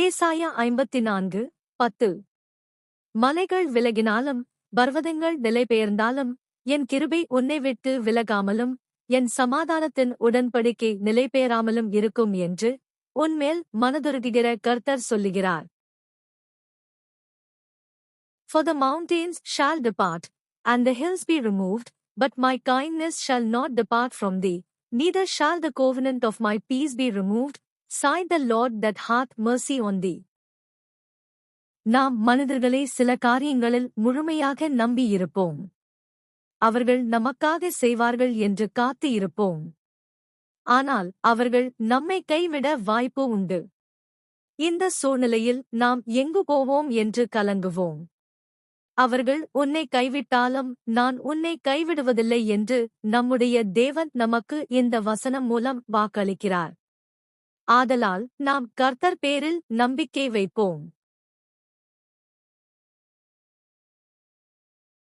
ஏசாயா 54:10. மலைகள் விலகினாலும் பர்வதங்கள் நிலைபெயர்ந்தாலும் என் கிருபை உன்னை விட்டு விலகாமலும் என் சமாதானத்தின் உடன்படிக்கை நிலைபெயராமலும் இருக்கும் என்று உன்மேல் மனதுருகுகிற கர்த்தர் சொல்லுகிறார். For the mountains shall depart, and the hills be removed, but my kindness shall not depart from thee, neither shall the covenant of my peace be removed, saith the Lord that hath mercy on thee. நாம் மனிதர்களை சில காரியங்களில் முழுமையாக நம்பியிருப்போம். அவர்கள் நமக்காக செய்வார்கள் என்று காத்து இருப்போம். ஆனால் அவர்கள் நம்மை கைவிட வாய்ப்பு உண்டு. இந்த சூழ்நிலையில் நாம் எங்கு போவோம் என்று கலங்குவோம். அவர்கள் உன்னை கைவிட்டாலும் நான் உன்னை கைவிடுவதில்லை என்று நம்முடைய தேவன் நமக்கு இந்த வசனம் மூலம் வாக்களிக்கிறார். ஆதலால் நாம் கர்த்தர் பேரில் நம்பிக்கை வைப்போம்.